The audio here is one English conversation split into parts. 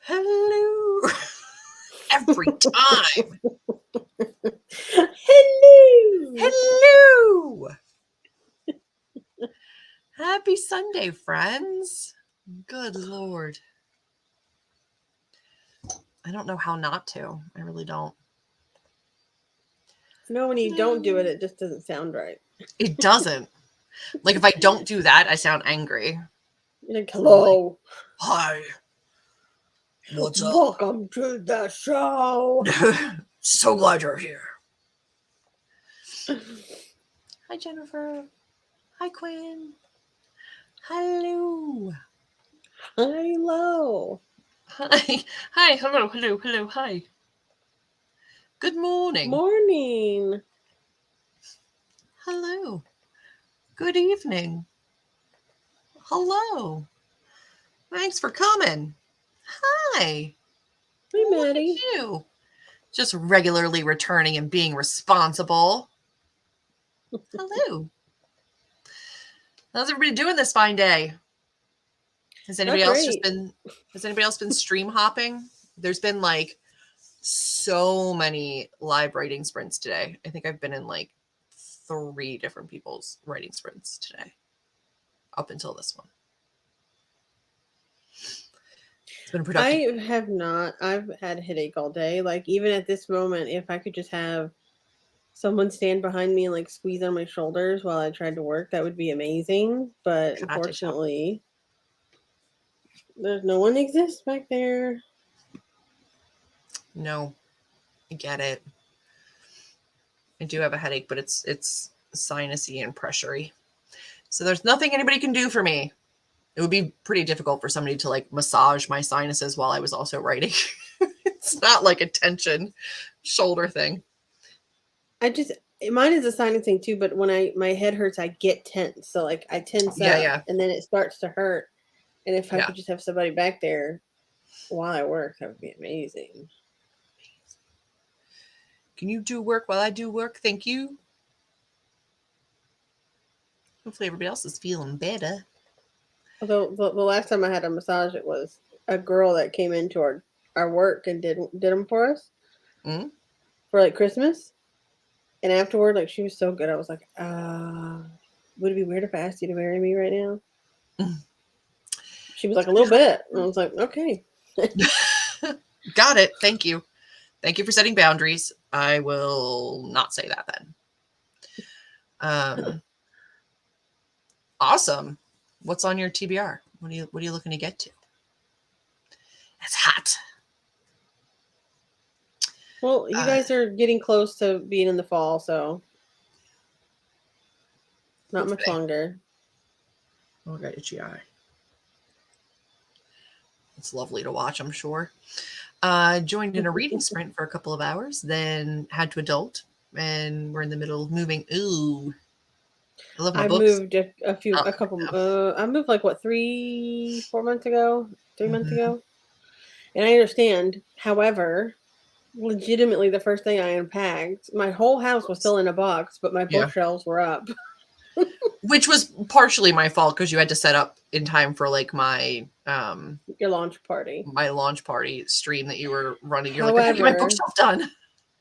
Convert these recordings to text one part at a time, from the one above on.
Hello. Every time. Hello. Hello. Happy Sunday, friends. Good Lord. I don't know how not to. I really don't. No, when you don't do it, it just doesn't sound right. It doesn't. Like if I don't do that, I sound angry. You're like, hello. Hi. What's up? Welcome to the show. So glad you're here. Hi, Jennifer. Hi, Quinn. Hello. Hello. Hi. Hi. Hello. Hello. Hello. Hi. Good morning. Morning. Hello. Good evening. Hello. Thanks for coming. Hi. Hey, Look at Maddie. you. Just regularly returning and being responsible. Hello. How's everybody doing this fine day? Has anybody else been stream hopping? There's been like so many live writing sprints today. I think I've been in like 3 different people's writing sprints today up until this one. It's been productive. I have not. I've had a headache all day. Like, even at this moment, if I could just have someone stand behind me and like squeeze on my shoulders while I tried to work, that would be amazing. But unfortunately, there's no one exists back there. No, I get it. I do have a headache, but it's sinusy and pressury. So there's nothing anybody can do for me. It would be pretty difficult for somebody to like massage my sinuses while I was also writing. It's not like a tension shoulder thing. Mine is a sinus thing too, but when my head hurts, I get tense. So like I tense up and then it starts to hurt. And if I could just have somebody back there while I work, that would be amazing. Can you do work while I do work? Thank you. Hopefully everybody else is feeling better. Although the last time I had a massage, it was a girl that came into our work and did them for us for like Christmas. And afterward, like, she was so good. I was like, would it be weird if I asked you to marry me right now? She was like, a little bit. And I was like, okay. Got it. Thank you. Thank you for setting boundaries. I will not say that then. Awesome. What's on your TBR? What are you looking to get to? It's hot. Well, you guys are getting close to being in the fall, so not much longer. Oh, I got itchy eye. It's lovely to watch, I'm sure. Joined in a reading sprint for a couple of hours, then had to adult, and we're in the middle of moving. Ooh. I love my books. Moved I moved like 3-4 months ago, 3 months ago. And I understand. However, legitimately the first thing I unpacked, my whole house was still in a box, but my bookshelves were up. Which was partially my fault because you had to set up in time for like my your launch party. My launch party stream that you were running. You're like, I gotta get my bookshelf done.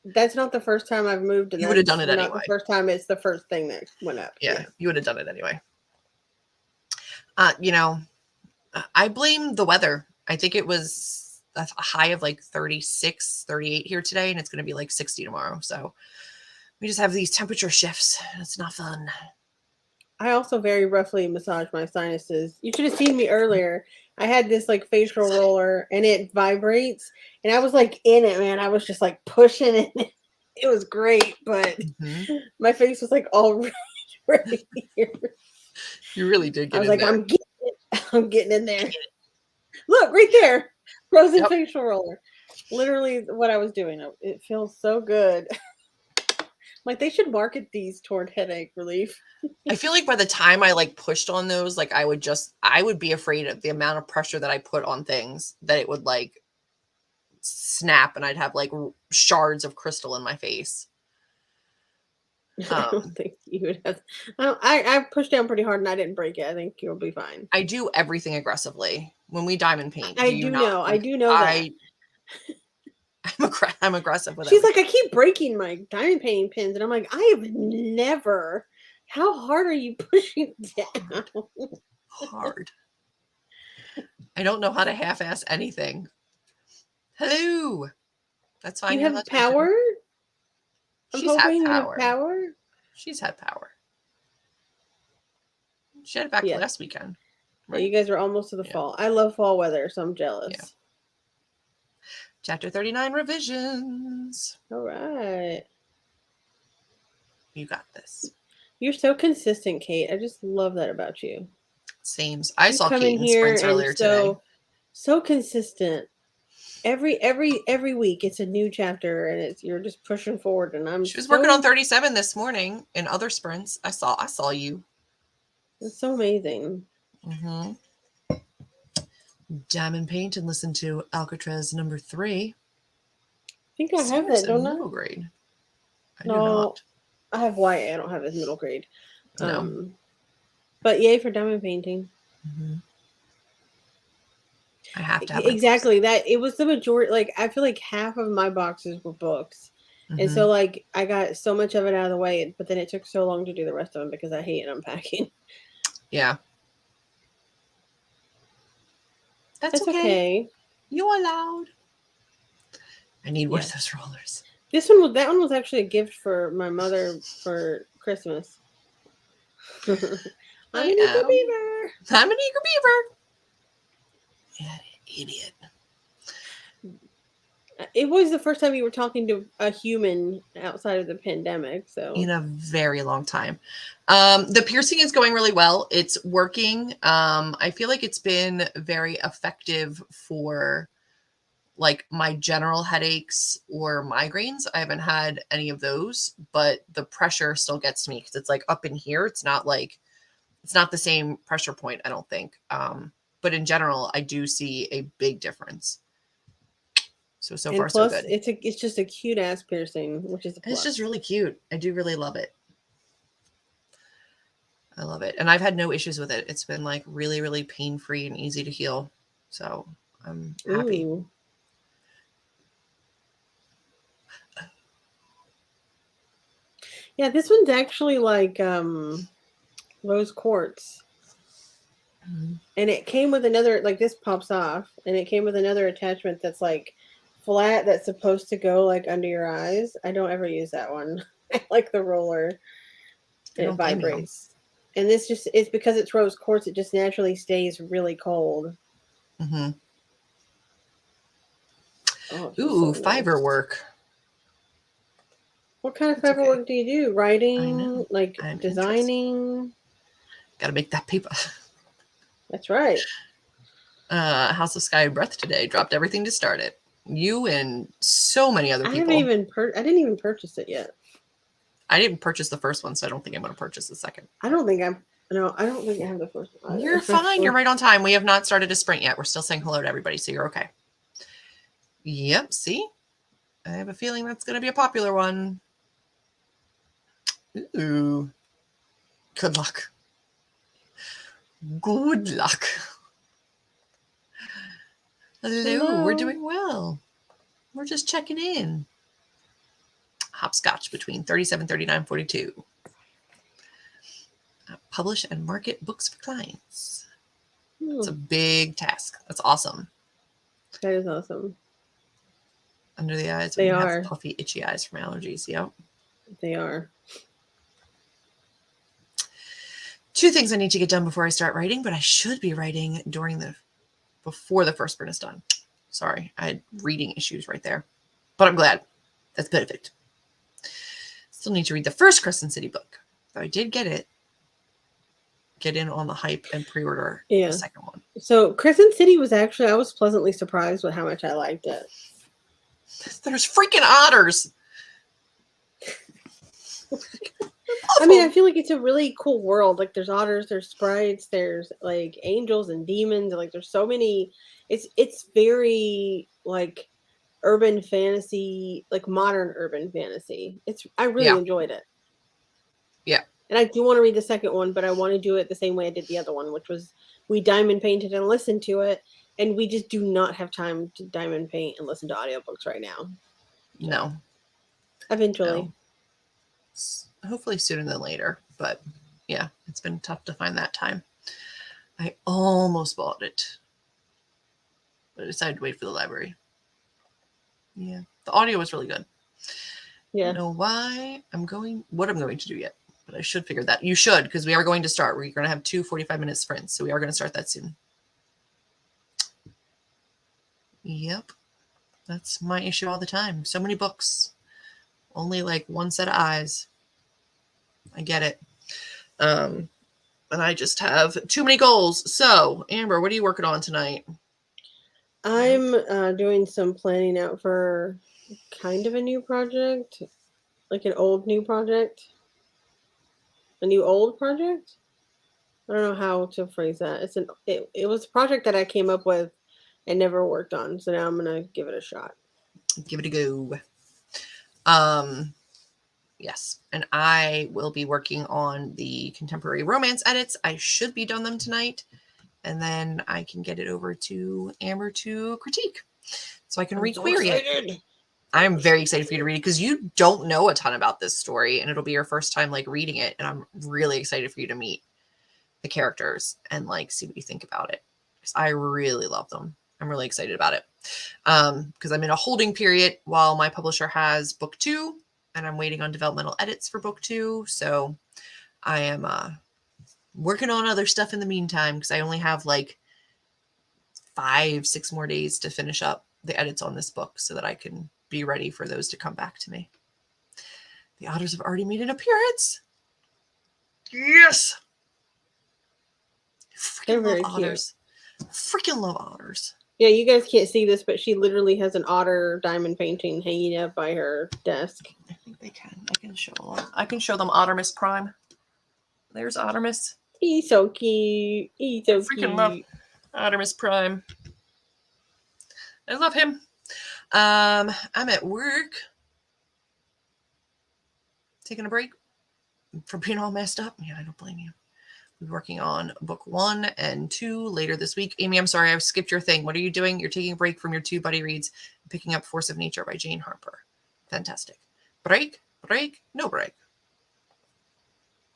That's not the first time I've moved. And you would have done it anyway. Not the first time. It's the first thing that went up. Yeah, you would have done it anyway. You know, I blame the weather. I think it was a high of like 36, 38 here today, and it's going to be like 60 tomorrow. So we just have these temperature shifts. It's not fun. I also very roughly massage my sinuses. You should have seen me earlier. I had this like facial roller and it vibrates, and I was like in it, man. I was just like pushing it. It was great, but my face was like all right here. You really did get I was in like, there. I'm getting in there. Look, right there. Frozen facial roller. Literally what I was doing. It feels so good. Like they should market these toward headache relief. I feel like by the time I like pushed on those, like I would be afraid of the amount of pressure that I put on things, that it would like snap and I'd have like shards of crystal in my face. I don't think you would have. I pushed down pretty hard and I didn't break it. I think you'll be fine. I do everything aggressively. When we diamond paint, I do know that. I'm aggressive with it. She's like, I keep breaking my diamond painting pins, and I'm like, I have never. How hard are you pushing down? Hard. I don't know how to half-ass anything. Hello. That's fine. You have power? She's had power. Power? She's had power. She had it back last weekend. Right? You guys are almost to the fall. I love fall weather, so I'm jealous. Yeah. Chapter 39 revisions. All right. You got this. You're so consistent, Kate. I just love that about you. Same. I saw Kate in sprints earlier today. So consistent. Every week it's a new chapter, and you're just pushing forward. And she was working on 37 this morning in other sprints. I saw you. It's so amazing. Diamond paint and listen to Alcatraz number 3. I think I have that, don't I? Middle grade. I do not. I have YA. I don't have his middle grade. No. But yay for diamond painting. I have to have exactly that. It was the majority. Like I feel like half of my boxes were books, and so like I got so much of it out of the way. But then it took so long to do the rest of them because I hate unpacking. Yeah. That's okay. You allowed. I need one of those rollers. That one was actually a gift for my mother for Christmas. I'm an eager beaver. I'm an eager beaver. Yeah, idiot. It was the first time you were talking to a human outside of the pandemic, so in a very long time. The piercing is going really well. It's working. I feel like it's been very effective for like my general headaches or migraines. I haven't had any of those, but the pressure still gets to me because it's like up in here. It's not the same pressure point, I don't think. But in general, I do see a big difference. So far, so good. It's just a cute ass piercing, which is a plus. It's just really cute. I do really love it. I love it. And I've had no issues with it. It's been like really, really pain-free and easy to heal. So I'm happy. Ooh. Yeah, this one's actually like rose quartz. And it came with another, like this pops off, and it came with another attachment that's like flat that's supposed to go like under your eyes. I don't ever use that one. I like the roller. It vibrates. And this it's because it's rose quartz, it just naturally stays really cold. Mm-hmm. Oh, ooh, so fiber nice. Work. What kind of fiber work do you do? Writing, like designing? Gotta make that paper. That's right. House of Sky and Breath today dropped everything to start it. You and so many other people. I didn't even purchase it yet. I didn't purchase the first one, so I don't think I'm going to purchase the second. I don't think I have the first one either. You're fine. You're right on time. We have not started a sprint yet. We're still saying hello to everybody, so you're okay. Yep. See, I have a feeling that's going to be a popular one. Ooh. Good luck. Good luck. Hello. We're doing well. We're just checking in. Hopscotch between 37, 39, 42. Publish and market books for clients. It's a big task. That's awesome. That is awesome. Under the eyes. They when you are. have puffy, itchy eyes from allergies. Yep. They are. 2 things I need to get done before I start writing, but I should be writing before the first sprint is done. Sorry, I had reading issues right there, but I'm glad. That's perfect. Still need to read the first Crescent City book. So I did get in on the hype and pre-order the second one. So Crescent City was actually, I was pleasantly surprised with how much I liked it. There's freaking otters. I mean, I feel like it's a really cool world. Like there's otters, there's sprites, there's like angels and demons. Like there's so many. It's very like urban fantasy, like modern urban fantasy. I really enjoyed it. Yeah. And I do want to read the second one, but I want to do it the same way I did the other one, which was we diamond painted and listened to it. And we just do not have time to diamond paint and listen to audiobooks right now. No. Eventually. No. Hopefully sooner than later. But yeah, it's been tough to find that time. I almost bought it, but I decided to wait for the library. Yeah. The audio was really good. Yeah. I don't know what I'm going to do yet, but I should figure that. You should, because we are going to start. We're going to have 2 45-minute sprints. So we are going to start that soon. Yep. That's my issue all the time. So many books. Only like one set of eyes. I get it. And I just have too many goals. So, Amber, what are you working on tonight? I'm doing some planning out for kind of a new project. Like an old new project. A new old project? I don't know how to phrase that. It was a project that I came up with and never worked on. So now I'm going to give it a shot. Give it a go. Yes. And I will be working on the contemporary romance edits. I should be done them tonight. And then I can get it over to Amber to critique. So I can re-query it. I'm very excited for you to read it because you don't know a ton about this story and it'll be your first time like reading it. And I'm really excited for you to meet the characters and like see what you think about it. Because I really love them. I'm really excited about it. Because I'm in a holding period while my publisher has book 2 and I'm waiting on developmental edits for book 2. So I am working on other stuff in the meantime because I only have like 5-6 more days to finish up the edits on this book so that I can be ready for those to come back to me. The otters have already made an appearance. Yes. Freaking love otters. Freaking love otters. Yeah, you guys can't see this, but she literally has an otter diamond painting hanging up by her desk. I think they can. I can show them Ottermus Prime. There's Ottermus. He's so cute. He's so cute. Freaking love Ottermus Prime. I love him. I'm at work. Taking a break for being all messed up. Yeah, I don't blame you. We're working on book 1 and 2 later this week. Amy, I'm sorry, I've skipped your thing. What are you doing? You're taking a break from your 2 buddy reads and picking up Force of Nature by Jane Harper. Fantastic. Break, no break.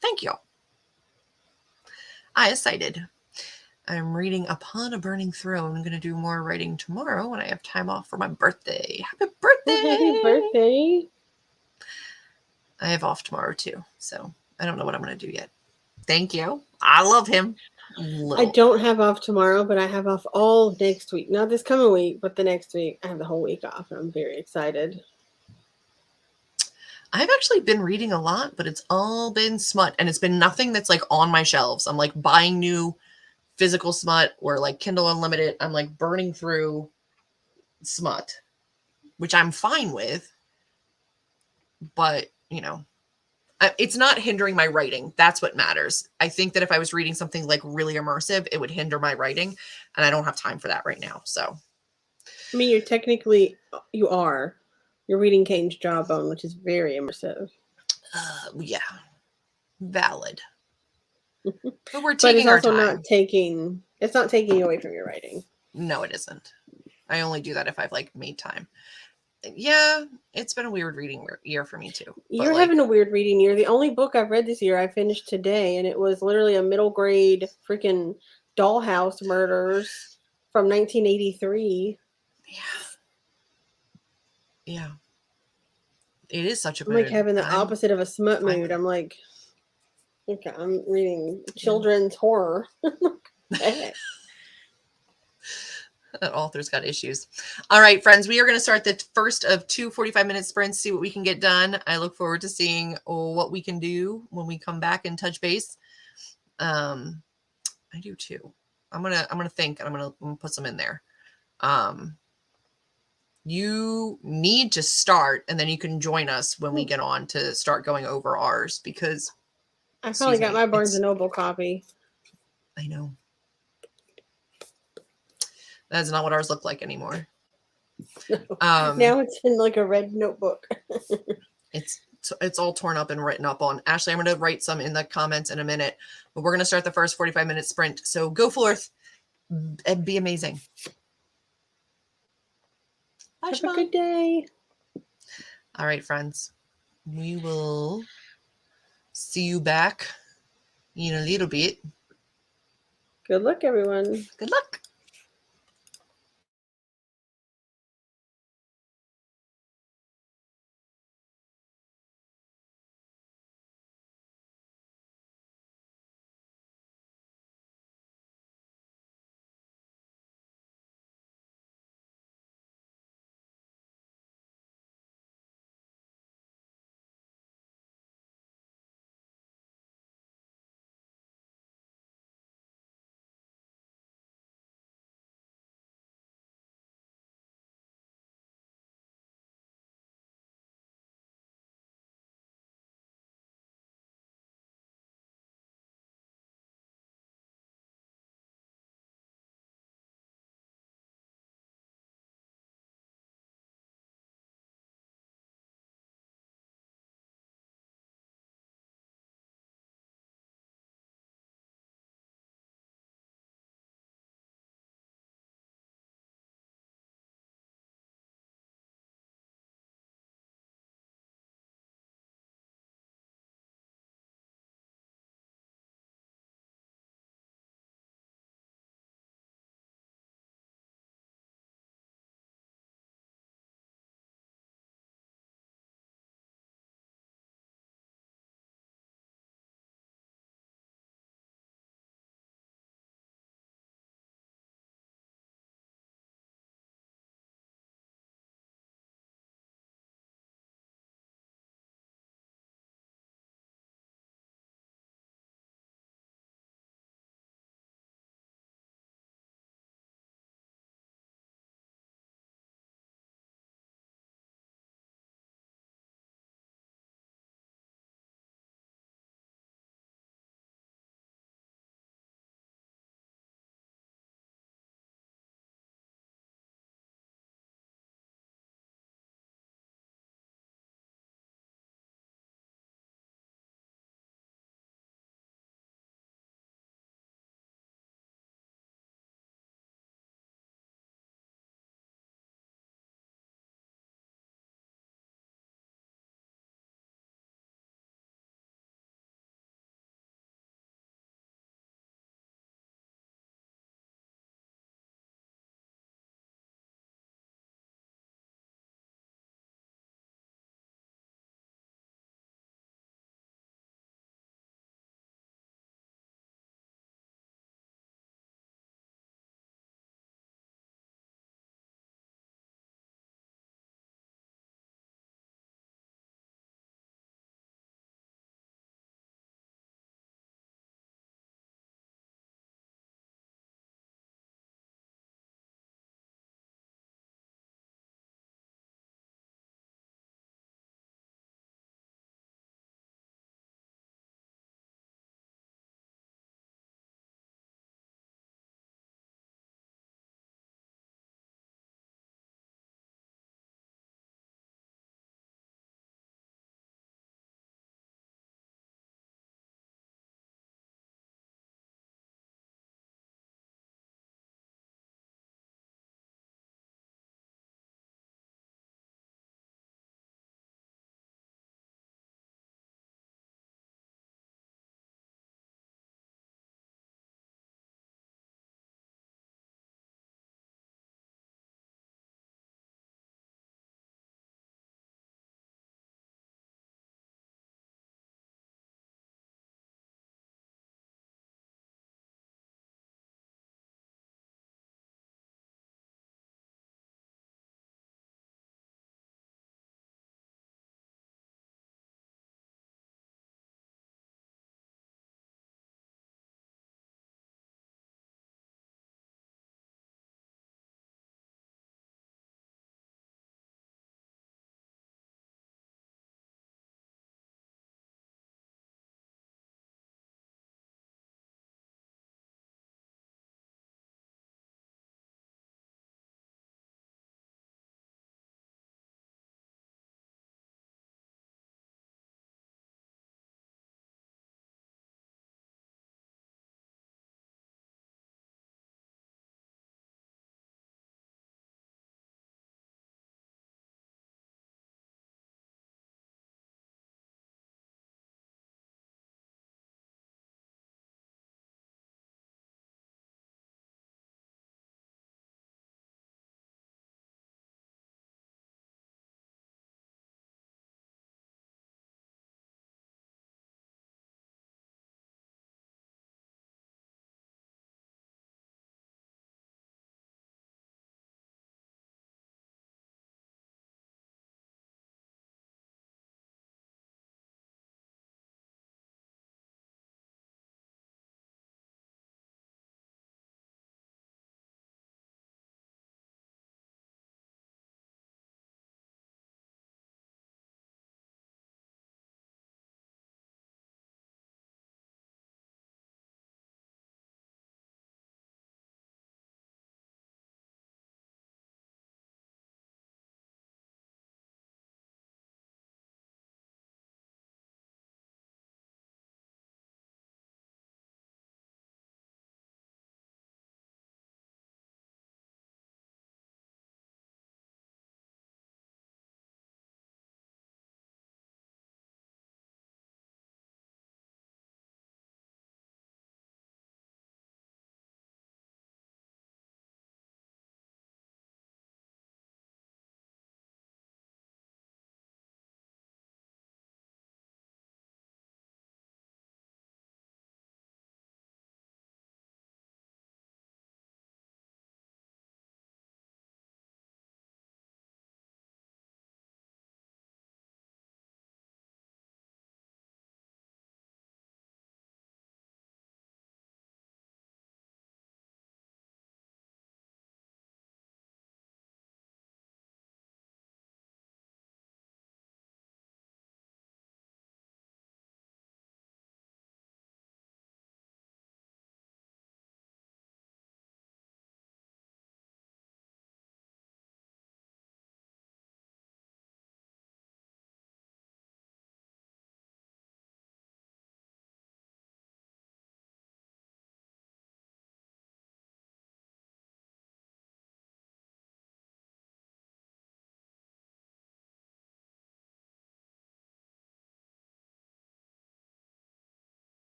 Thank you. I excited. I'm reading Upon a Burning Throne. I'm going to do more writing tomorrow when I have time off for my birthday. Happy birthday! Happy birthday! I have off tomorrow too, so I don't know what I'm going to do yet. Thank you. I love him. I don't have off tomorrow, but I have off all next week. Not this coming week, but the next week. I have the whole week off, and I'm very excited. I've actually been reading a lot, but it's all been smut, and it's been nothing that's like on my shelves. I'm like buying new physical smut or like Kindle Unlimited. I'm like burning through smut, which I'm fine with, but you know, it's not hindering my writing. That's what matters. I think that if I was reading something like really immersive, it would hinder my writing, and I don't have time for that right now. So, I mean, you're reading Kane's Jawbone, which is very immersive. Yeah, valid. But we're but taking it's our also time. It's not taking you away from your writing. No, it isn't. I only do that if I've like made time. Yeah, it's been a weird reading year for me too. You're having a weird reading year. The only book I've read this year I finished today, and it was literally a middle grade freaking dollhouse murders from 1983. Yeah. It is such a I'm mood. like having the opposite of a smut mood. I'm like, okay, I'm reading children's horror. That author's got issues. All right, friends, we are going to start the first of 2 45-minute sprints, see what we can get done. I look forward to seeing what we can do when we come back and touch base. I do too. I'm gonna think, and I'm gonna put some in there. You need to start, and then you can join us when we get on to start going over ours, because I probably got my Barnes and Noble copy. I know. That's not what ours look like anymore. Now it's in like a red notebook. It's all torn up and written up on. Ashley, I'm going to write some in the comments in a minute, but we're going to start the first 45-minute sprint. So go forth and be amazing. Bye, Have Shimon. a good day. All right, friends. We will see you back in a little bit. Good luck, everyone. Good luck.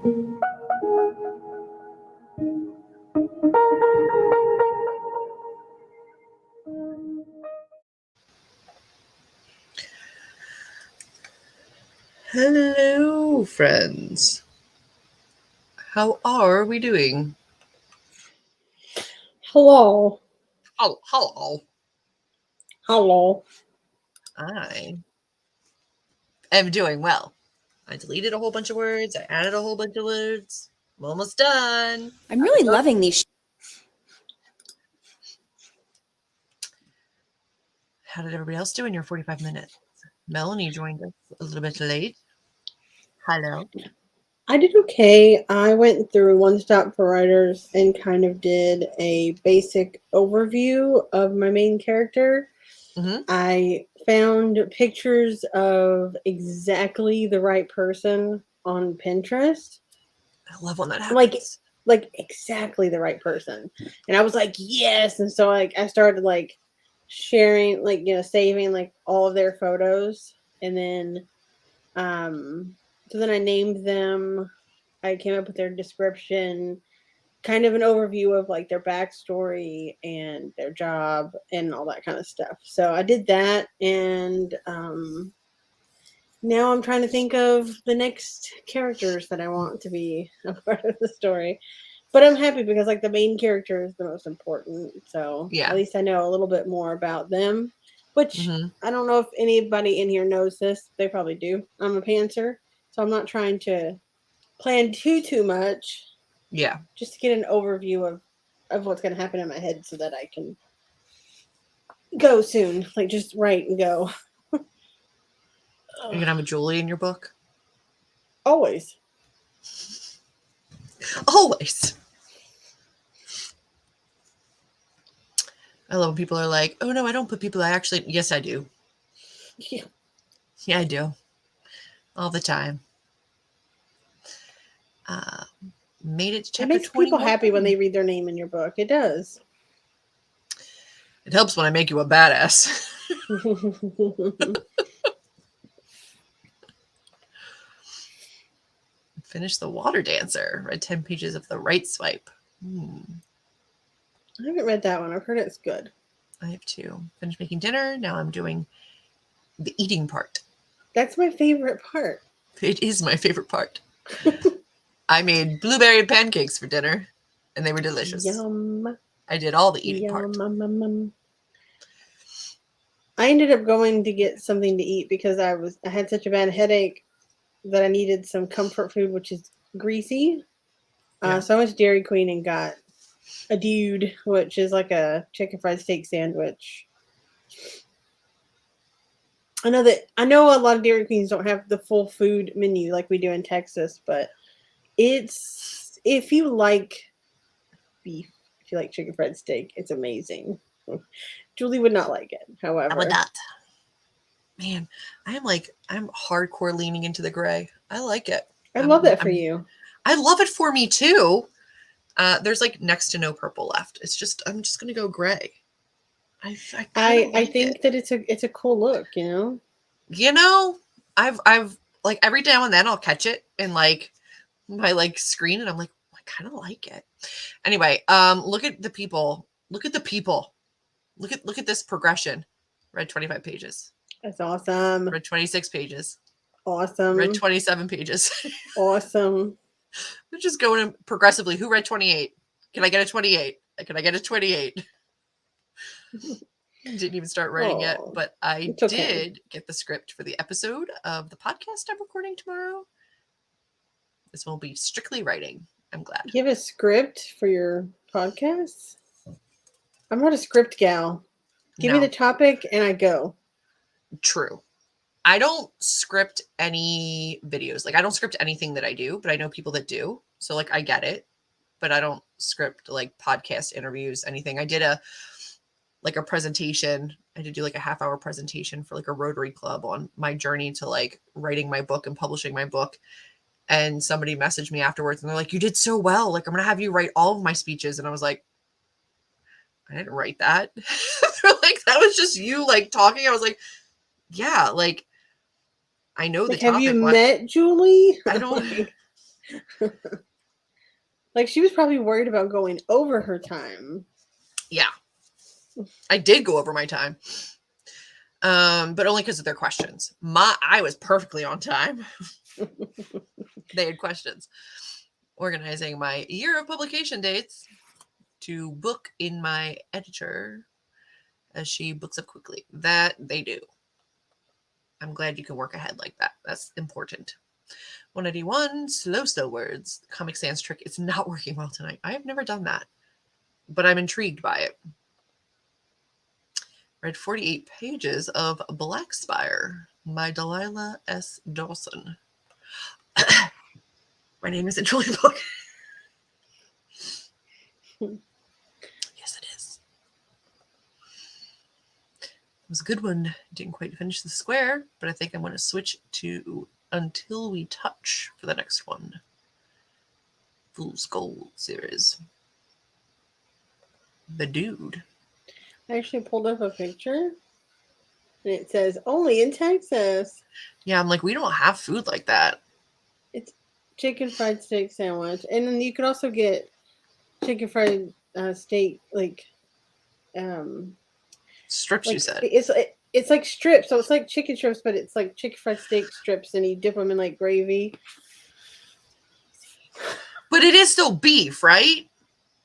Hello, friends. How are we doing? Hello. Hello. Hello. I am doing well. I deleted a whole bunch of words. I added a whole bunch of words. I'm almost done. I'm really loving these. How did everybody else do in your 45 minutes? Melanie joined us a little bit late. Hello. I did okay. I went through One Stop for Writers and kind of did a basic overview of my main character. Mm-hmm. I found pictures of exactly the right person on Pinterest. I love when that happens. Like exactly the right person. And I was like, yes. And so like I started like sharing, like, you know, saving like all of their photos. And then so then I named them. I came up with their description, kind of an overview of like their backstory and their job and all that kind of stuff. So I did that, and now I'm trying to think of the next characters that I want to be a part of the story. But I'm happy because like the main character is the most important. So Yeah. At least I know a little bit more about them, which Mm-hmm. I don't know if anybody in here knows this. They probably do. I'm a pantser, so I'm not trying to plan too much. Yeah. Just to get an overview of what's going to happen in my head so that I can go soon. Like just write and go. You're going to have a Julie in your book? Always. Always. I love when people are like, oh no, I don't put people I actually, yes, I do. Yeah. Yeah, I do. All the time. Made it to chapter 21. It makes people happy when they read their name in your book. It does. It helps when I make you a badass. Finish The Water Dancer. Read 10 pages of The Right Swipe. I haven't read that one. I've heard it's good. I have two. Finished making dinner. Now I'm doing the eating part. That's my favorite part. It is my favorite part. I made blueberry pancakes for dinner, and they were delicious. Yum. I did all the eating part. I ended up going to get something to eat because I had such a bad headache that I needed some comfort food, which is greasy. Yeah. So I went to Dairy Queen and got a dude, which is like a chicken fried steak sandwich. I know a lot of Dairy Queens don't have the full food menu like we do in Texas, but it's, if you like beef, if you like chicken fried steak, it's amazing. Julie would not like it, however. I would not. Man, I'm hardcore leaning into the gray. I like it. I love that for you. I love it for me too. There's like next to no purple left. It's just, I'm just gonna go gray. I think that it's a cool look, you know. You know, I've like every now and then I'll catch it in like my like screen, and I'm like, I kind of like it. Anyway, look at the people. Look at the people. Look at this progression. Read 25 pages. That's awesome. Read 26 pages. Awesome. Read 27 pages. Awesome. They're just going progressively. Who read 28? Can I get a 28? Can I get a 28? Didn't even start writing yet, but I did get the script for the episode of the podcast I'm recording tomorrow. This will be strictly writing. I'm glad. You have a script for your podcast? I'm not a script gal. Give me the topic and I go. True. I don't script any videos. Like I don't script anything that I do, but I know people that do. So like I get it, but I don't script like podcast interviews, anything. I did a presentation. I had to do like a half-hour presentation for like a Rotary Club on my journey to like writing my book and publishing my book. And somebody messaged me afterwards and they're like, you did so well. Like, I'm going to have you write all of my speeches. And I was like, I didn't write that. They're like, that was just you like talking. I was like, yeah, like I know the topic. Have you met Julie? I don't. Like, she was probably worried about going over her time. Yeah. I did go over my time. But only because of their questions. I was perfectly on time. They had questions. Organizing my year of publication dates to book in my editor as she books up quickly. That they do. I'm glad you can work ahead like that. That's important. 181, slow words. Comic Sans trick is not working well tonight. I have never done that, but I'm intrigued by it. Read 48 pages of Black Spire by Delilah S. Dawson. My name isn't Julie Book. Yes, it is. It was a good one. Didn't quite finish the square, but I think I'm going to switch to Until We Touch for the next one. Fool's Gold series. The Dude. I actually pulled up a picture, and it says, only in Texas. Yeah, I'm like, we don't have food like that. It's chicken fried steak sandwich. And then you can also get chicken fried steak, like... strips, like, you said. It's like strips, so it's like chicken strips, but it's like chicken fried steak strips, and you dip them in like gravy. But it is still beef, right?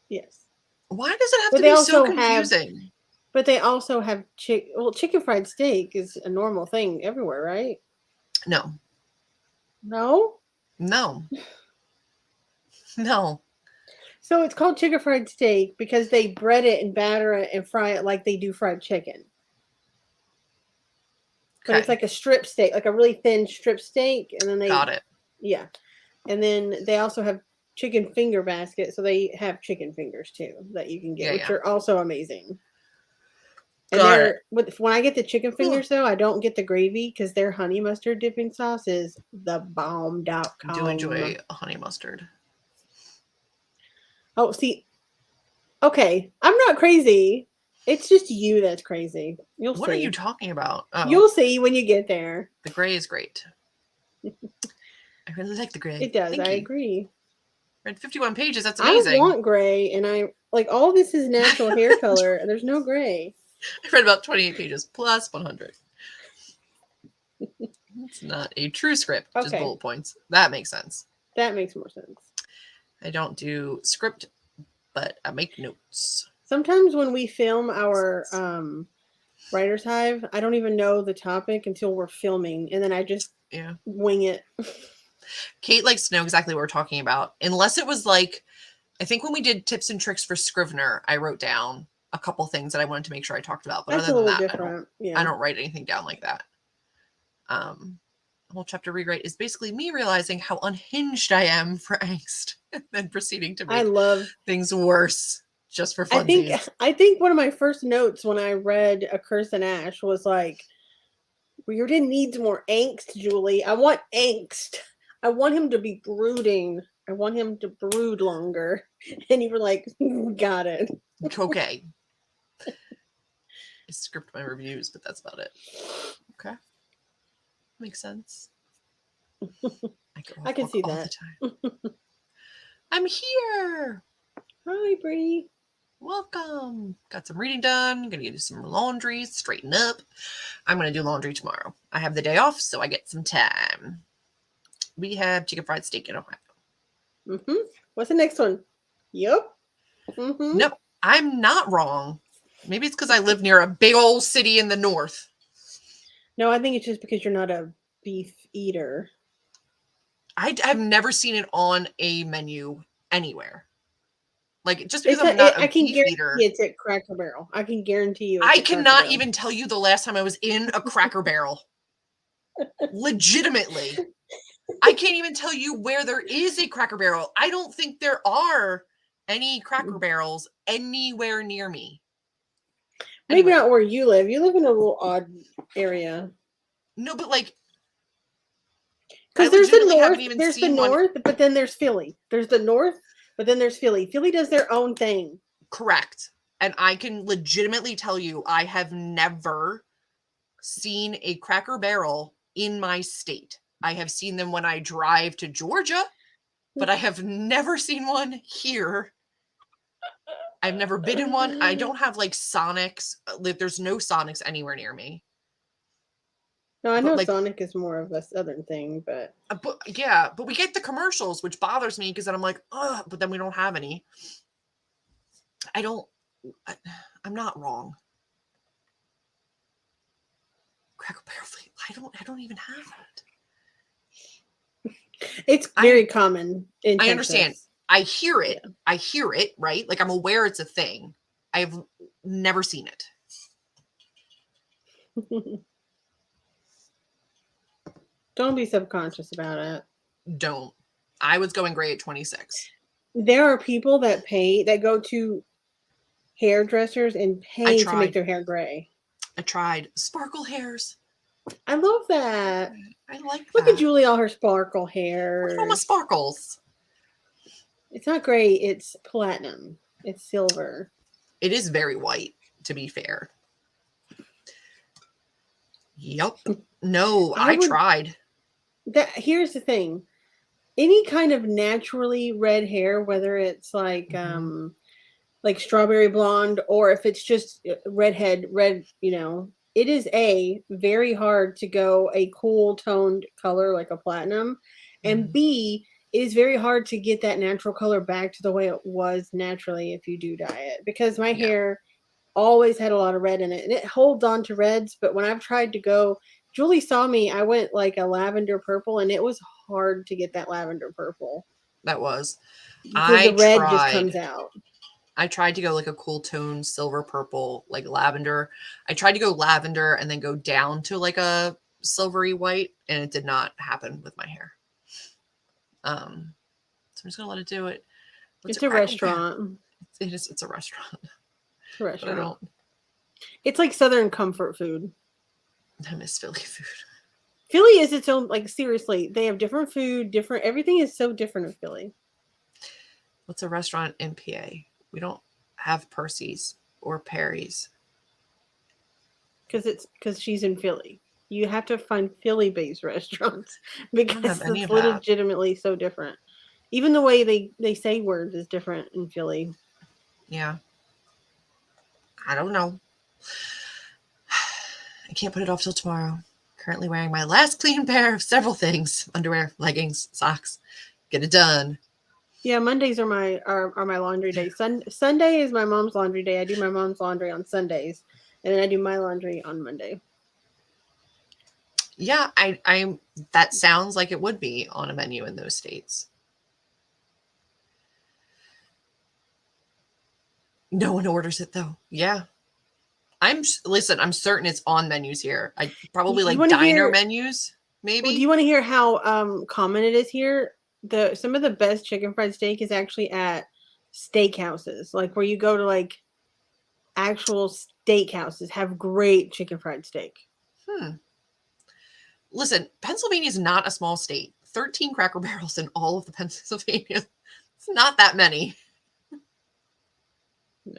Yes. Why does it have to be so confusing? But they also have chicken fried steak is a normal thing everywhere, right? No. No? No. No. So it's called chicken fried steak because they bread it and batter it and fry it like they do fried chicken. But it's like a strip steak, like a really thin strip steak, and then they got it. Yeah, and then they also have chicken finger basket, so they have chicken fingers too that you can get, which are also amazing. And when I get the chicken fingers though, I don't get the gravy because their honey mustard dipping sauce is the bomb.com. I do enjoy honey mustard. Oh, see, okay, I'm not crazy. It's just you that's crazy. You'll see. What are you talking about? Oh. You'll see when you get there. The gray is great. I really like the gray. It does. I agree. Read 51 pages. That's amazing. I want gray, and I like all this is natural hair color, and there's no gray. I read about 28 pages plus 100. It's not a true script, just bullet points. That makes sense. That makes more sense. I don't do script, but I make notes. Sometimes when we film our Writer's Hive, I don't even know the topic until we're filming, and then I just wing it. Kate likes to know exactly what we're talking about. Unless it was like, I think when we did tips and tricks for Scrivener, I wrote down a couple things that I wanted to make sure I talked about. But that's other than that, I don't write anything down like that. The whole chapter rewrite is basically me realizing how unhinged I am for angst and then proceeding to make things worse just for funsies. I think one of my first notes when I read A Curse in Ash was like, Reardon needs more angst, Julie. I want angst. I want him to be brooding. I want him to brood longer. And you were like, got it. Okay. I script my reviews, but that's about it. Okay. Makes sense. I can see that. All the time. I'm here. Hi, Bree. Welcome. Got some reading done. Gonna do some laundry, straighten up. I'm gonna do laundry tomorrow. I have the day off, so I get some time. We have chicken fried steak in Ohio. What's the next one? Yep. Nope. I'm not wrong. Maybe it's because I live near a big old city in the north. No, I think it's just because you're not a beef eater. I've never seen it on a menu anywhere. Like, just because I'm not a beef eater. It's at Cracker Barrel. I can guarantee you. I cannot even tell you the last time I was in a Cracker Barrel. Legitimately. I can't even tell you where there is a Cracker Barrel. I don't think there are any Cracker Barrels anywhere near me. Maybe not where you live. You live in a little odd area. No, but like, because there's the north. There's the north, but then there's Philly. There's the north, but then there's Philly. Philly does their own thing. Correct. And I can legitimately tell you, I have never seen a Cracker Barrel in my state. I have seen them when I drive to Georgia. but I have never seen one here. I've never been in one. I don't have like Sonics. There's no Sonics anywhere near me. No, I But know like, Sonic is more of a southern thing, but yeah, but we get the commercials, which bothers me because then I'm like, ugh, but then we don't have any. I'm not wrong. Cracker Barrel, I don't even have it. It's very common in Texas. I understand. I hear it. Yeah. I hear it, right? Like I'm aware it's a thing. I've never seen it. Don't be subconscious about it. Don't. I was going gray at 26. There are people that go to hairdressers and pay to make their hair gray. I tried. Sparkle hairs. I love that. I like that. Look at Julie, all her sparkle hair. Look at all my sparkles. It's not gray, it's platinum. It's silver. It is very white, to be fair. Yep. No, I tried. Here's the thing. Any kind of naturally red hair, whether it's like strawberry blonde or if it's just red, it is very hard to go a cool toned color like a platinum, and B, it is very hard to get that natural color back to the way it was naturally if you do dye it, because my hair always had a lot of red in it and it holds on to reds. But when I've tried to go, Julie saw me, I went like a lavender purple and it was hard to get that lavender purple. That was. Because the red just comes out. I tried to go like a cool tone, silver purple, like lavender. I tried to go lavender and then go down to like a silvery white, and it did not happen with my hair. So I'm just gonna let it do it. It's a restaurant. It is. It's a restaurant. It's a restaurant. It's like Southern comfort food. I miss Philly food. Philly is its own. Like seriously, they have different food. Everything is so different in Philly. What's a restaurant in PA? We don't have Percy's or Perry's. Because she's in Philly. You have to find Philly-based restaurants because it's legitimately so different. Even the way they say words is different in Philly. Yeah. I don't know. I can't put it off till tomorrow. Currently wearing my last clean pair of several things. Underwear, leggings, socks. Get it done. Yeah, Mondays are my laundry day. Sunday is my mom's laundry day. I do my mom's laundry on Sundays, and then I do my laundry on Monday. Yeah, I that sounds like it would be on a menu in those states. No one orders it though. Yeah. I'm certain it's on menus here. I probably like diner menus, maybe. Well, do you want to hear how common it is here? Some of the best chicken fried steak is actually at steakhouses, like where you go to like actual steakhouses have great chicken fried steak. Listen, Pennsylvania is not a small state. 13 Cracker Barrels in all of the Pennsylvania. It's not that many. No.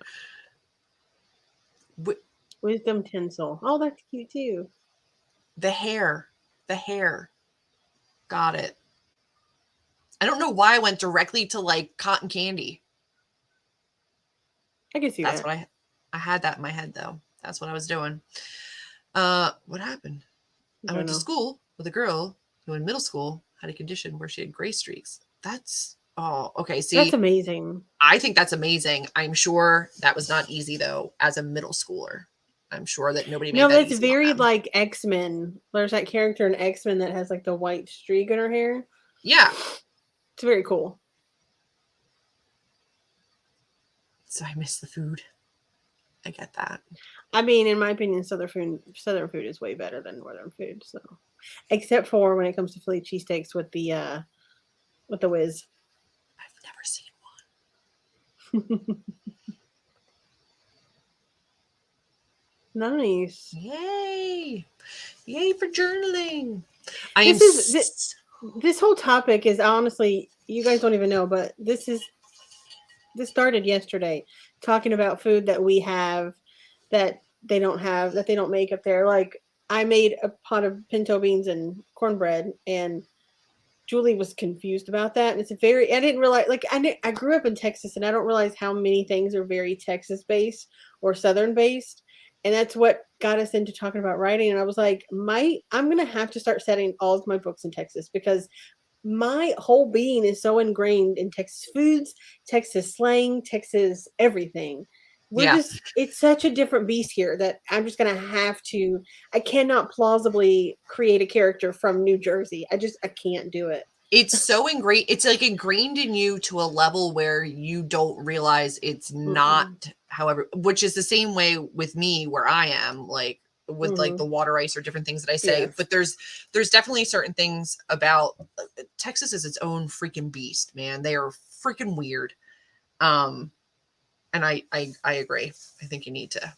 Wisdom tinsel. Oh, that's cute too. The hair. Got it. I don't know why I went directly to like cotton candy. I can see that's what I had that in my head though. That's what I was doing. What happened? I went to school with a girl who in middle school had a condition where she had gray streaks. Okay. See, that's amazing. I think that's amazing. I'm sure that was not easy though, as a middle schooler. I'm sure that nobody made that that's easy very like X-Men. There's that character in X-Men that has like the white streak in her hair. Yeah. It's very cool. So I miss the food. I get that. I mean, in my opinion, Southern food is way better than Northern food. So, except for when it comes to Philly cheesesteaks with the whiz. I've never seen one. Nice. Yay for journaling. This whole topic is honestly, you guys don't even know, but this started yesterday, talking about food that we have that they don't have, that they don't make up there. Like I made a pot of pinto beans and cornbread, and Julie was confused about that. And I didn't realize, like, I grew up in Texas and I don't realize how many things are very Texas based or Southern based. And that's what got us into talking about writing. And I was like, I'm going to have to start setting all of my books in Texas because my whole being is so ingrained in Texas foods, Texas slang, Texas everything. Yeah. It's such a different beast here that I'm just going to have to, I cannot plausibly create a character from New Jersey. I can't do it. It's so ingrained. It's like ingrained in you to a level where you don't realize it's not, however, which is the same way with me where I am, like with like the water ice or different things that I say. Yes. But there's definitely certain things about Texas is its own freaking beast, man. They are freaking weird. And I agree. I think you need to.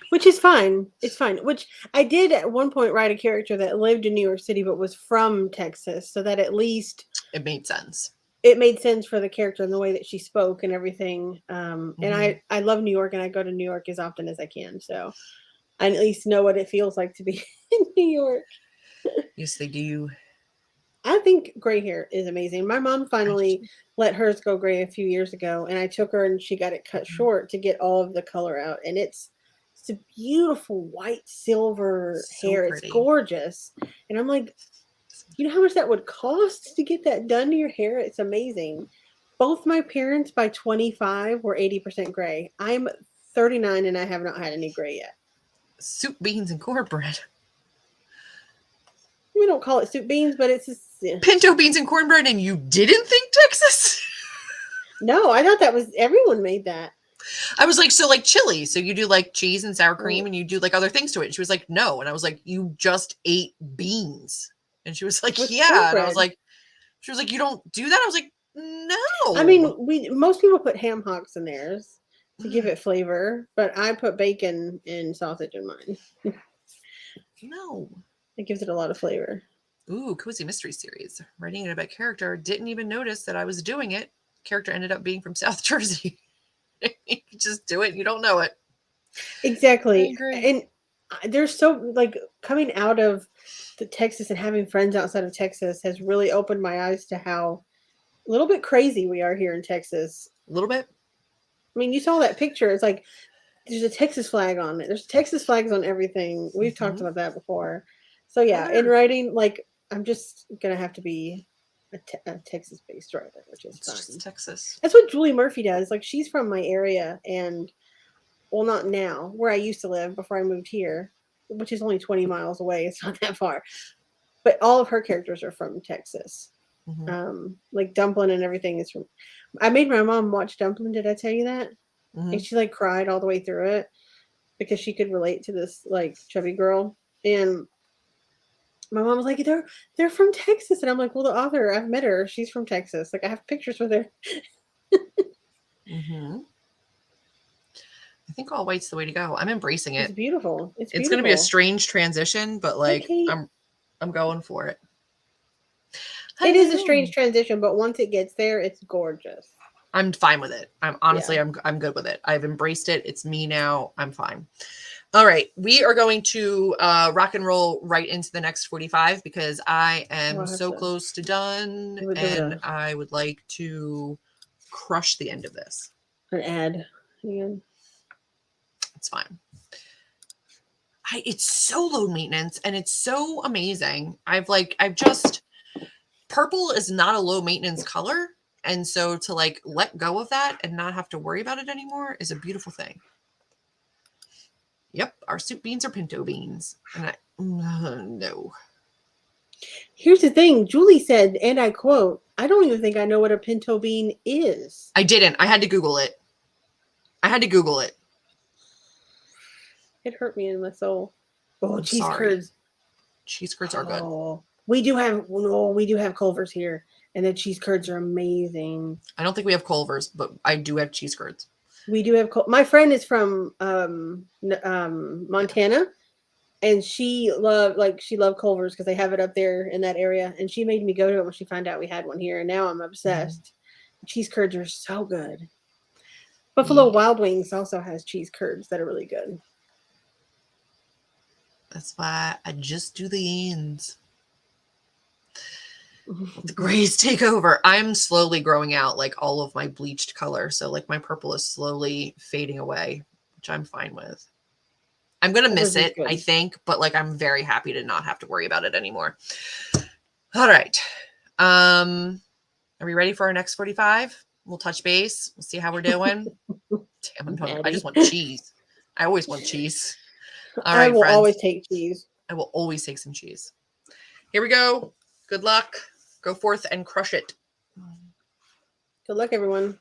Which is fine. It's fine. Which I did at one point write a character that lived in New York City but was from Texas, so that at least it made sense. It made sense for the character and the way that she spoke and everything. And I love New York, and I go to New York as often as I can, so I at least know what it feels like to be in New York. Yes, they do. I think gray hair is amazing. My mom finally let hers go gray a few years ago, and I took her and she got it cut short to get all of the color out, and it's a beautiful white silver hair. Pretty. It's gorgeous. And I'm like, you know how much that would cost to get that done to your hair? It's amazing. Both my parents by 25 were 80% gray. I'm 39 and I have not had any gray yet. Soup, beans, and cornbread. We don't call it soup beans, but it's just, yeah. Pinto beans and cornbread, and you didn't think Texas? No, I thought that was, everyone made that. I was like, so like chili. So you do like cheese and sour cream and you do like other things to it. And she was like, no. And I was like, you just ate beans. And she was like, yeah. And I was like, she was like, you don't do that? I was like, no. I mean, most people put ham hocks in theirs to give it flavor, but I put bacon and sausage in mine. No. It gives it a lot of flavor. Ooh, cozy mystery series. Writing it about character. Didn't even notice that I was doing it. Character ended up being from South Jersey. You just do it. You don't know it. Exactly. And there's so, like, coming out of the Texas and having friends outside of Texas has really opened my eyes to how a little bit crazy we are here in Texas. A little bit. I mean, you saw that picture. It's like there's a Texas flag on it. There's Texas flags on everything. We've talked about that before. So yeah, in writing, like, I'm just gonna have to be a Texas-based writer, which is fine. Just Texas. That's what Julie Murphy does. Like, she's from my area, and well, not now, where I used to live before I moved here, which is only 20 miles away. It's not that far. But all of her characters are from Texas. Like Dumpling and everything is from. I made my mom watch Dumpling. Did I tell you that? And she like cried all the way through it because she could relate to this like chubby girl. And my mom was like, they're from Texas. And I'm like, well, the author, I've met her. She's from Texas. Like, I have pictures with her. I think all white's the way to go. I'm embracing it. It's beautiful. It's going to be a strange transition, but like I'm going for it. It is a strange transition, but once it gets there, it's gorgeous. I'm fine with it. I'm honestly, I'm good with it. I've embraced it. It's me now. I'm fine. All right. We are going to rock and roll right into the next 45 because I am so close to done and I would like to crush the end of this. An ad again. It's fine. It's so low maintenance and it's so amazing. Purple is not a low maintenance color. And so to like let go of that and not have to worry about it anymore is a beautiful thing. Yep. Our soup beans are pinto beans. And no. Here's the thing. Julie said, and I quote, I don't even think I know what a pinto bean is. I didn't. I had to Google it. It hurt me in my soul. Oh, cheese curds. Cheese curds are good. We do have Culver's here, and the cheese curds are amazing. I don't think we have Culver's, but I do have cheese curds. We do have. My friend is from Montana, and she loved Culver's because they have it up there in that area. And she made me go to it when she found out we had one here, and now I'm obsessed. Cheese curds are so good. Buffalo Wild Wings also has cheese curds that are really good. That's why I just do the ends. Let the grays take over. I'm slowly growing out like all of my bleached color. So like my purple is slowly fading away, which I'm fine with. I'm going to miss it, I think, but like I'm very happy to not have to worry about it anymore. All right. Are we ready for our next 45? We'll touch base. We'll see how we're doing. Damn, I just want cheese. I always want cheese. All right, I will friends. always take cheese. I will always take some cheese. Here we go. Good luck. Go forth and crush it. Good luck, everyone.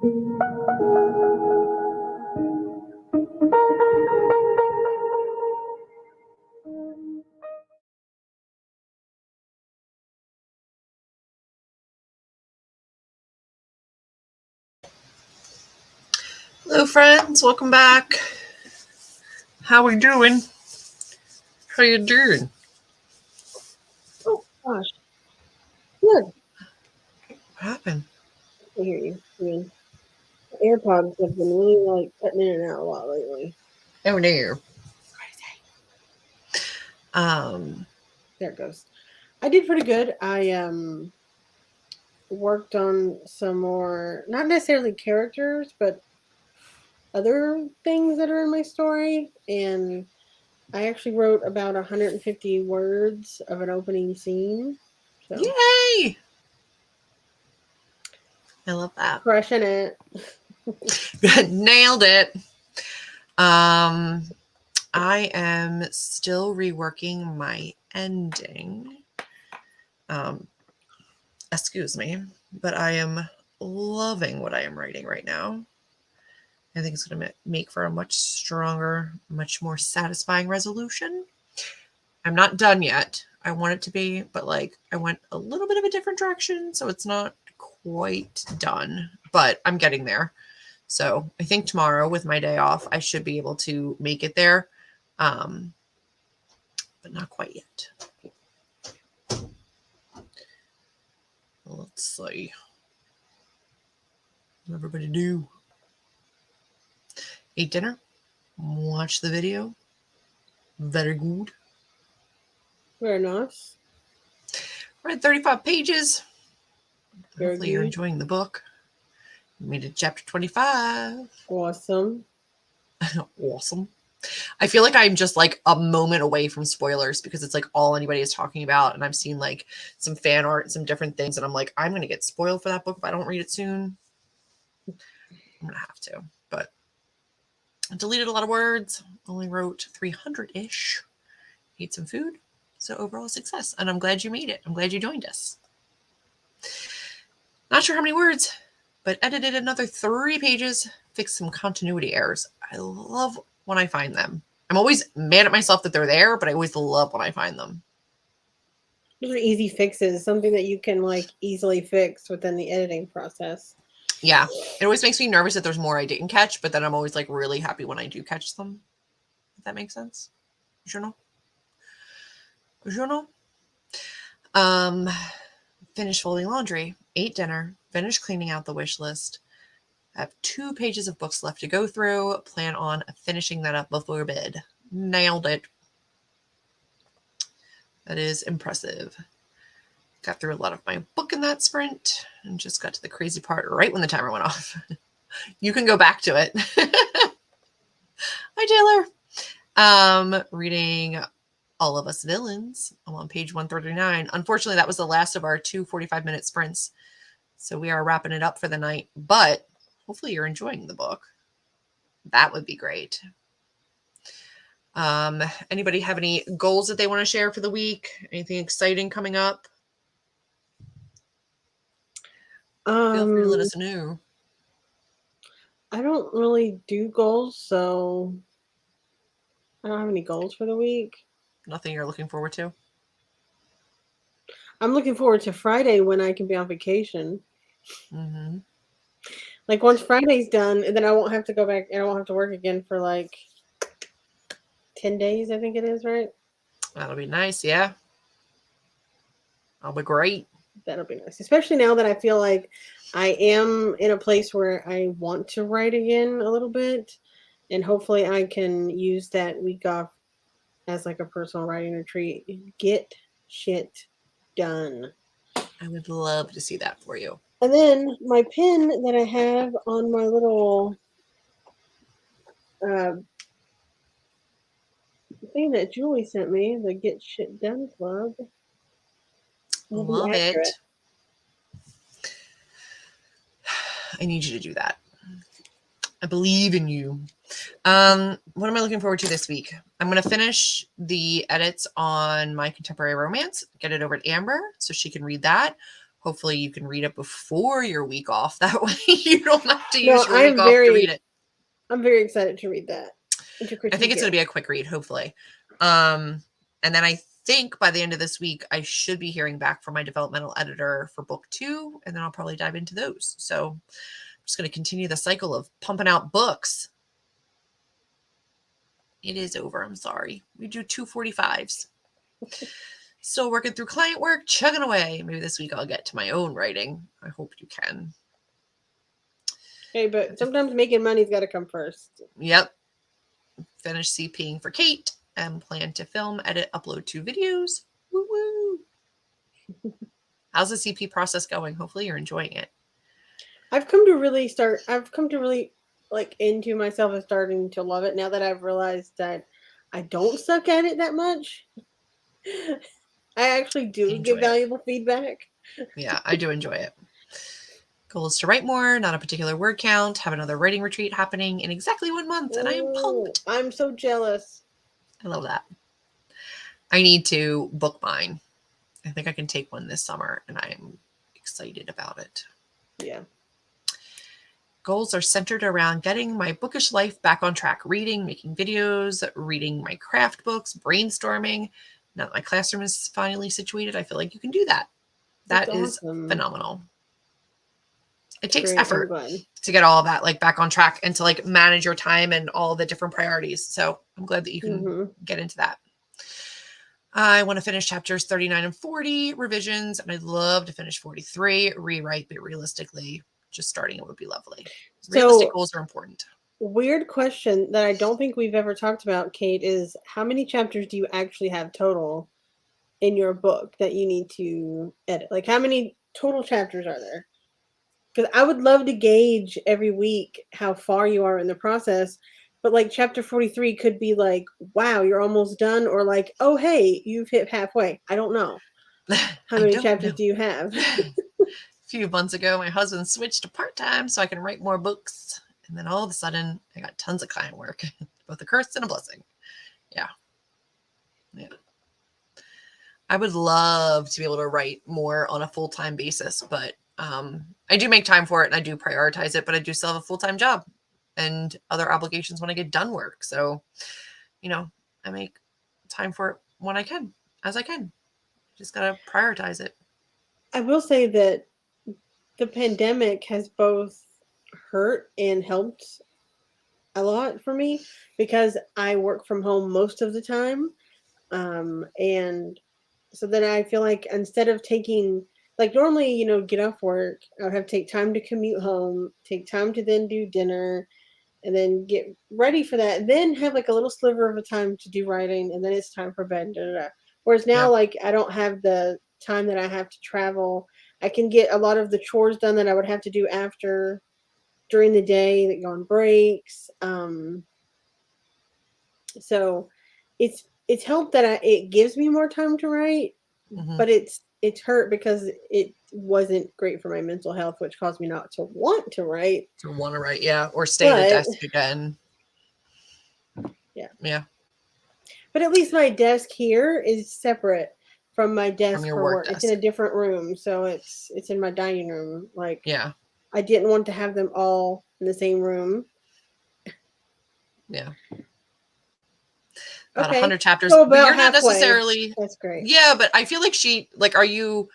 Hello, friends. Welcome back. How we doing? How you doing? Oh gosh, good. What happened? I hear you. I mean, AirPods have been really like cutting in and out a lot lately. Oh no. There it goes. I did pretty good. I worked on some more, not necessarily characters, but other things that are in my story, and I actually wrote about 150 words of an opening scene. So Yay! I love that. crushing it. Nailed it. I am still reworking my ending. Excuse me, but I am loving what I am writing right now. I think it's going to make for a much stronger, much more satisfying resolution. I'm not done yet. I want it to be, but like I went a little bit of a different direction, so it's not quite done, but I'm getting there. So I think tomorrow with my day off, I should be able to make it there. But not quite yet. Let's see. What everybody do? Eat dinner. Watch the video. Very good. Very nice. Read 35 pages. Very Hopefully you're good. enjoying the book. We made it chapter 25. Awesome. Awesome. I feel like I'm just like a moment away from spoilers because it's like all anybody is talking about. And I've seen like some fan art and some different things. And I'm like, I'm going to get spoiled for that book if I don't read it soon. I'm going to have to. But I deleted a lot of words. Only wrote 300-ish. Ate some food. So overall success. And I'm glad you made it. I'm glad you joined us. Not sure how many words, but edited another 3 pages. Fixed some continuity errors. I love when I find them. I'm always mad at myself that they're there, but I always love when I find them. Those are easy fixes, something that you can like easily fix within the editing process. Yeah, it always makes me nervous that there's more I didn't catch, but then I'm always like really happy when I do catch them. If that makes sense. Journal. Finished folding laundry, ate dinner, finished cleaning out the wish list. I have 2 pages of books left to go through. Plan on finishing that up before bed. Nailed it. That is impressive. Got through a lot of my book in that sprint and just got to the crazy part right when the timer went off. You can go back to it. Hi, Taylor. Reading All of Us Villains. I'm on page 139. Unfortunately, that was the last of our 2 45-minute sprints. So we are wrapping it up for the night, but hopefully you're enjoying the book. That would be great. Anybody have any goals that they want to share for the week? Anything exciting coming up? Feel free to let us know. I don't really do goals, so I don't have any goals for the week. Nothing you're looking forward to? I'm looking forward to Friday when I can be on vacation. Mm-hmm. Like once Friday's done, and then I won't have to go back and I won't have to work again for like 10 days, I think it is, right? That'll be nice, yeah. That'll be great. That'll be nice. Especially now that I feel like I am in a place where I want to write again a little bit. And hopefully I can use that week off as like a personal writing retreat. Get shit done. I would love to see that for you. And then my pin that I have on my little thing that Julie sent me, the Get Shit Done Club. Love it. I need you to do that. I believe in you. What am I looking forward to this week? I'm going to finish the edits on my contemporary romance, get it over to Amber so she can read that. hopefully you can read it before your week off. That way you don't have to use your week off to read it. I'm very excited to read that. I think it's going to be a quick read, hopefully. And then I think by the end of this week, I should be hearing back from my developmental editor for book 2, and then I'll probably dive into those. So I'm just going to continue the cycle of pumping out books. It is over. I'm sorry. We do 245s. Still working through client work, chugging away. Maybe this week I'll get to my own writing. I hope you can. Hey, but sometimes making money's got to come first. Yep. Finish CPing for Kate and plan to film, edit, upload 2 videos. Woo woo. How's the CP process going? Hopefully you're enjoying it. I've come to really like into myself and starting to love it now that I've realized that I don't suck at it that much. I actually do give valuable feedback. Yeah, I do enjoy it. Goal is to write more, not a particular word count, have another writing retreat happening in exactly 1 month, and I am pumped. I'm so jealous. I love that. I need to book mine. I think I can take one this summer, and I am excited about it. Yeah. Goals are centered around getting my bookish life back on track, reading, making videos, reading my craft books, brainstorming. Now that my classroom is finally situated, I feel like you can do that. That's awesome. Phenomenal. It takes effort to get all of that like back on track and to like manage your time and all the different priorities. So I'm glad that you can get into that. I want to finish chapters 39 and 40 revisions, and I'd love to finish 43 rewrite, but realistically, just starting it would be lovely. Realistic goals are important. Weird question that I don't think we've ever talked about, Kate, is how many chapters do you actually have total in your book that you need to edit? Like, how many total chapters are there? Because I would love to gauge every week how far you are in the process. But like chapter 43 could be like, wow, you're almost done. Or like, oh, hey, you've hit halfway. I don't know. How many chapters do you have? A few months ago, my husband switched to part-time so I can write more books. And then all of a sudden, I got tons of client work. Both a curse and a blessing. Yeah. I would love to be able to write more on a full-time basis, but I do make time for it and I do prioritize it, but I do still have a full-time job and other obligations when I get done work. So, I make time for it when I can, as I can. Just got to prioritize it. I will say that the pandemic has both hurt and helped a lot for me because I work from home most of the time. And so then I feel like instead of taking, like normally, get off work, I would have to take time to commute home, take time to then do dinner, and then get ready for that, and then have like a little sliver of a time to do writing, and then it's time for bed. Whereas now, like, I don't have the time that I have to travel. I can get a lot of the chores done that I would have to do during the day that go on breaks. So it's helped that it gives me more time to write, but it's hurt because it wasn't great for my mental health, which caused me not to want to write. Yeah, or stay at a desk again. Yeah. But at least my desk here is separate from my desk for work. It's in a different room, so it's in my dining room. Like, yeah, I didn't want to have them all in the same room. Yeah. About 100 chapters. So about but you're halfway. Not necessarily. That's great. Yeah, but I feel like are you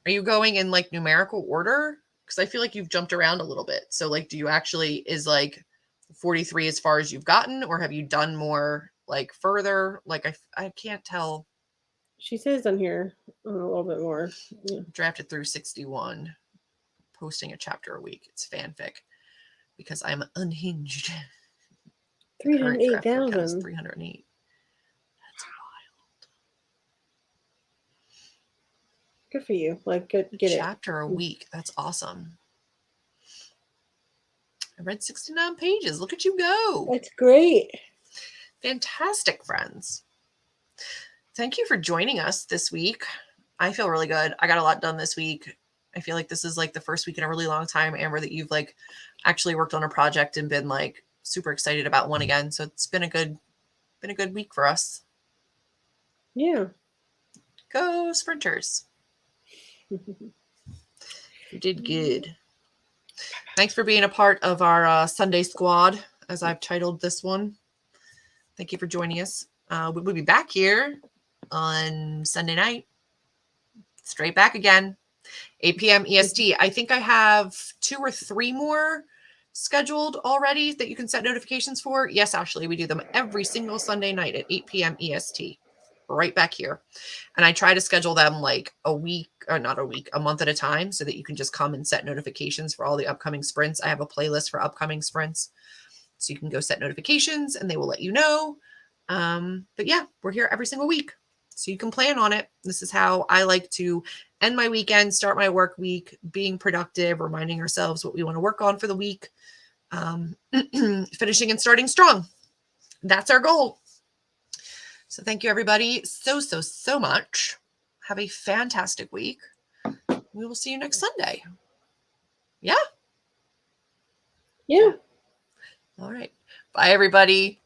going in like numerical order? Because I feel like you've jumped around a little bit. So like, do you actually, is like 43 as far as you've gotten, or have you done more like further? Like I can't tell. She says on here a little bit more. Yeah. Drafted through 61, posting a chapter a week. It's fanfic because I'm unhinged. 308,000. 308. That's wild. Good for you. Like, get it. Chapter a week. That's awesome. I read 69 pages. Look at you go. That's great. Fantastic, friends. Thank you for joining us this week. I feel really good. I got a lot done this week. I feel like this is like the first week in a really long time, Amber, that you've like actually worked on a project and been like super excited about one again. So it's been a good week for us. Yeah. Go Sprinters. You did good. Thanks for being a part of our Sunday squad, as I've titled this one. Thank you for joining us. We'll be back here on Sunday night. Straight back again. 8 p.m. EST. I think I have 2 or 3 more scheduled already that you can set notifications for. Yes, Ashley, we do them every single Sunday night at 8 p.m. EST. Right back here. And I try to schedule them like a month at a time so that you can just come and set notifications for all the upcoming sprints. I have a playlist for upcoming sprints. So you can go set notifications and they will let you know. But yeah, we're here every single week. So you can plan on it. This is how I like to end my weekend, start my work week, being productive, reminding ourselves what we want to work on for the week, finishing and starting strong. That's our goal. So thank you, everybody, so much. Have a fantastic week. We will see you next Sunday. Yeah? Yeah. All right. Bye, everybody.